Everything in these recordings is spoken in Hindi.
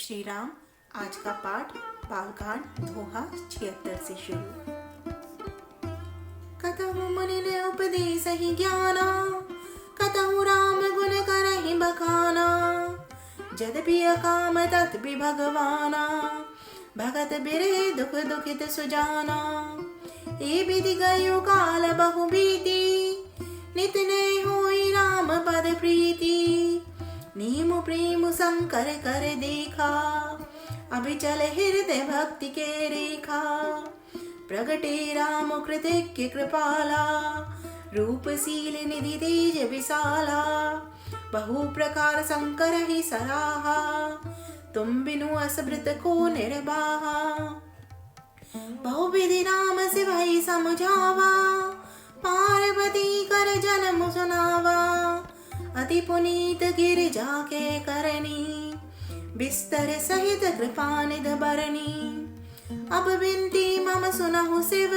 श्री राम। आज का पाठ बालकांड दोहा 76 से शुरू। कतहु मुनि ने उपदेश ही ज्ञाना, कतहु राम गुण करहि बखाना। जदपि अकाम तत्पि भगवाना, भगत बिरहि दुख दुखित सुजाना। ए विधि गयो काल बहु बीती, नित ने होई राम पद प्रीति। नीम प्रेम शंकर कर देखा, अभिचल हृदय भक्ति के रेखा। प्रगटे राम कृतज्ञ कृपाला, रूपशील निधि तेज विशाला। बहु प्रकार शंकर ही सराहा, तुम बिनु असमृत को निर्वाहा। बहुविधि राम सिवहि समझावा, पार्वती कर जन्म सुनावा। अति पुनीत गिरिजा के करनी, बिस्तर सहित कृपा निध बरनी। अब बिनती मम सुनहु शिव,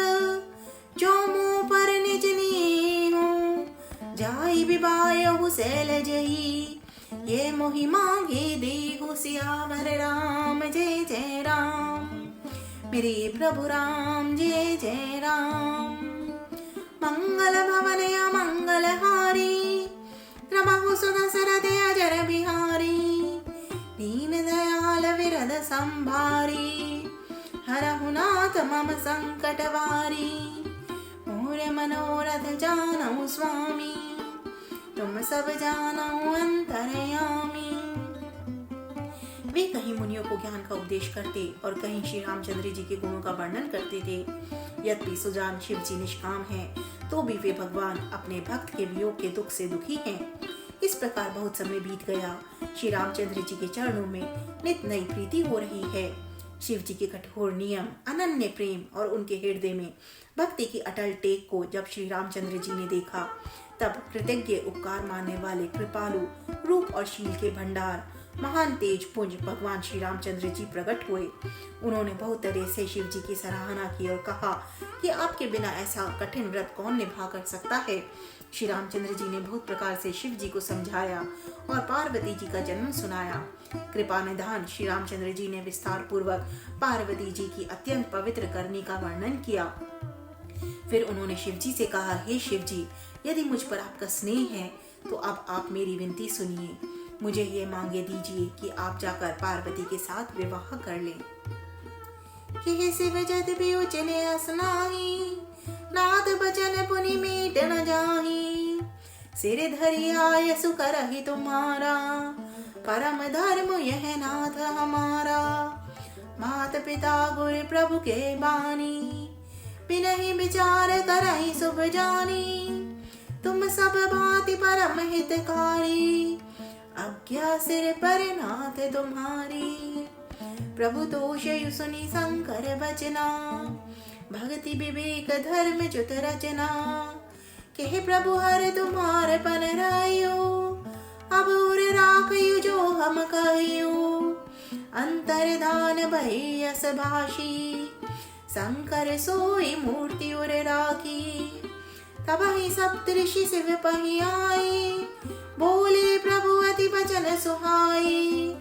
जो मुँह पर निज नीहु। जाई बिबायहु शैलजही, ये मोहि मांगे देहु। सियावर राम जय जय राम, मेरे प्रभु राम जय जय राम। मंगल भवन अमंगल हारी, रमहु सुदशरथ अजर बिहारी। दीन दयाल विरद संभारी, हरहु नाथ मम संकट वारी। मोर मनोरथ जानहु स्वामी, तुम सब जानहु अंतरयामी। वे कहीं मुनियों को ज्ञान का उपदेश करते और कहीं श्री रामचंद्र जी के गुणों का वर्णन करते थे। यद्यपि सुजान शिव जी निष्काम हैं, तो भी वे भगवान अपने भक्त के वियोग के दुख से दुखी हैं। इस प्रकार बहुत समय बीत गया। श्री रामचंद्र जी के चरणों में नित नई प्रीति हो रही है। शिव जी के कठोर नियम, अनन्य प्रेम और उनके हृदय में भक्ति की अटल टेक को जब श्री रामचंद्र जी ने देखा, तब कृतज्ञ उपकार मानने वाले कृपालु रूप और शील के भंडार महान तेज पुंज भगवान श्री रामचंद्र जी प्रकट हुए। उन्होंने बहुत तरह से शिव जी की सराहना की और कहा कि आपके बिना ऐसा कठिन व्रत कौन निभा कर सकता है। श्री रामचंद्र जी ने बहुत प्रकार से शिव जी को समझाया और पार्वती जी का जन्म सुनाया। कृपा निधान श्री रामचंद्र जी ने विस्तार पूर्वक पार्वती जी की अत्यंत पवित्र करनी का वर्णन किया। फिर उन्होंने शिव जी से कहा, हे शिव जी, यदि मुझ पर आपका स्नेह है तो अब आप मेरी विनती सुनिए। मुझे ये मांगे दीजिए कि आप जाकर पार्वती के साथ विवाह कर लें। कि शिव जद भी उचने असनाही, नाथ बचन पुनि मीट न जाही। सिर धरि आय सुकरहि तुम्हारा, परम धर्म यह नाथ हमारा। मात पिता गुर प्रभु के बानी, बिनहि विचार करहि शुभ जानी। तुम सब भांति परम हितकारी, आज्ञा सिर पर नाथ तुम्हारी। प्रभु दोष सुनी शंकर बचना, भक्ति विवेक धर्म जुत रचना। कहे प्रभु हर तुम्हार पन रायो, अब उर राखयु जो हम कहियो। अंतर्धान भई यस भाषी, शंकर सोई मूर्ति उर राखी। तब ही सप्तऋषि शिव पहि आए, बोले प्रभु अति वचन सुहाई।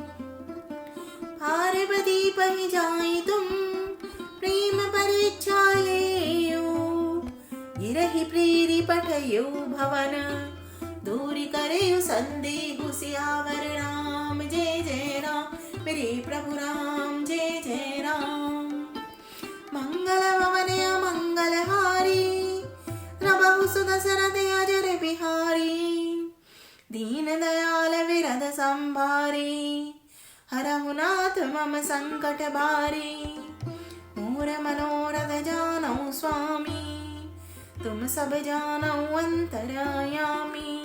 पार्वती पहि जाई तुम, प्रेम परीक्षा लेयो। गिरहि प्रेरि पठयु भवन, दूरि करयु संदेहु। सियावर राम जय जय राम, मेरे प्रभु राम जय जय राम। मंगल भवन अमंगल हारी, रमहु सुदशरथ अजर बिहारी। दीन दयाल विरद संभारी, हरहु नाथ मम संकट बारी। मोर मनोरथ जानहु स्वामी, तुम सब जानहु अंतरयामी।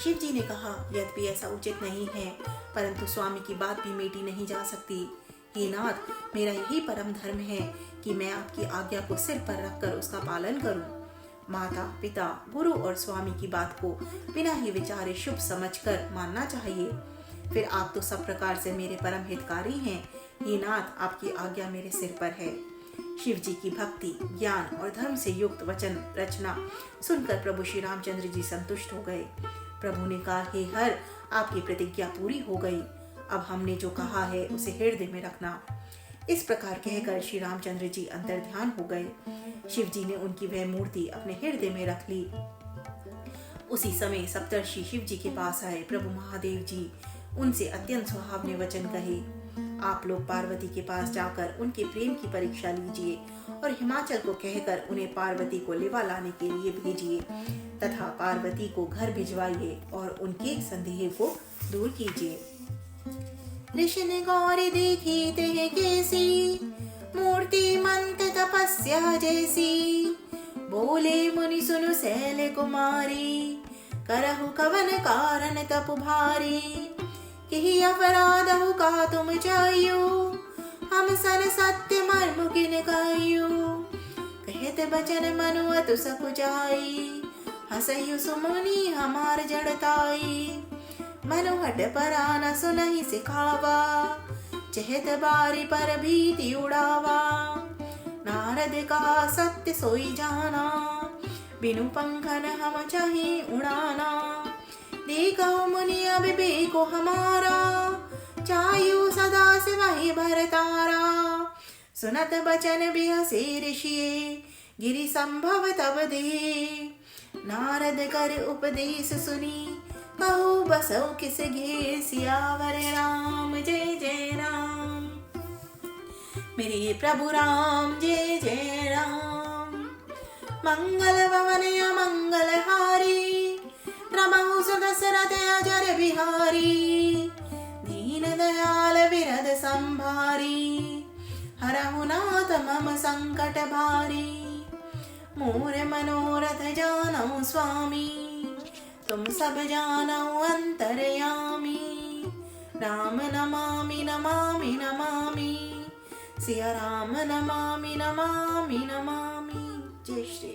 शिव जी ने कहा, यद्यपि ऐसा उचित नहीं है, परंतु स्वामी की बात भी मेटी नहीं जा सकती। हे नाथ, मेरा यही परम धर्म है कि मैं आपकी आज्ञा को सिर पर रखकर उसका पालन करूं। माता पिता गुरु और स्वामी की बात को बिना ही विचारे शुभ समझकर मानना चाहिए। फिर आप तो सब प्रकार से मेरे परम हितकारी हैं। हे नाथ, आपकी आज्ञा मेरे सिर पर है। शिव जी की भक्ति, ज्ञान और धर्म से युक्त वचन रचना सुनकर प्रभु श्री रामचंद्र जी संतुष्ट हो गए। प्रभु ने कहा, हे हर, आपकी प्रतिज्ञा पूरी हो गई। अब हमने जो कहा है उसे हृदय में रखना। इस प्रकार कहकर श्री रामचंद्र जी अंतर ध्यान हो गए। शिव जी ने उनकी वह मूर्ति अपने हृदय में रख ली। उसी समय सप्तर्षि शिव जी के पास आए। प्रभु महादेव जी उनसे अत्यंत सुहावने वचन कहे, आप लोग पार्वती के पास जाकर उनके प्रेम की परीक्षा लीजिए और हिमाचल को कहकर उन्हें पार्वती को लिवा लाने के लिए भेजिए तथा पार्वती को घर भिजवाइए और उनके संदेह को दूर कीजिए। ऋषि ने गौरी देखी ते कैसी, मूर्ति मंत तपस्या जैसी। बोले मुनि सुनु शैल कुमारी, करहु कवन कारण तप भारी। कि अपराधहु का तुम जाइयो, हम सन सत्य मर्म किन गाइयो। कहत बचन मनु अतु सकु जाई, हसयु सुमुनि हमार जड़ताई। मनु हट परा न सुनहि सिखावा, चहत बारी पर भीति उड़ावा। नारद का सत्य सोई जाना, बिनु पंखन हम चाहे उड़ाना। देखो मुनि अविवेको हमारा, चायु सदा से वही भरतारा। सुनत बचन बिहसे ऋषिये, गिरि संभव तब दे। नारद कर उपदेश सुनी, कहु बसौ किस घेर। सियावर राम जय जय राम, मेरे प्रभु राम जय जय राम। मंगल भवन अमंगल हारी, रमहु सुदशरथ अजर बिहारी। दीन दयाल विरद संभारी, हरहु नाथ मम संकट भारी। मोर मनोरथ जानौ स्वामी, तुम सब जानौ अंतरयामी। राम नमामि नमामि नमामि, सिया राम नमामि नमामि नमामि। जय श्री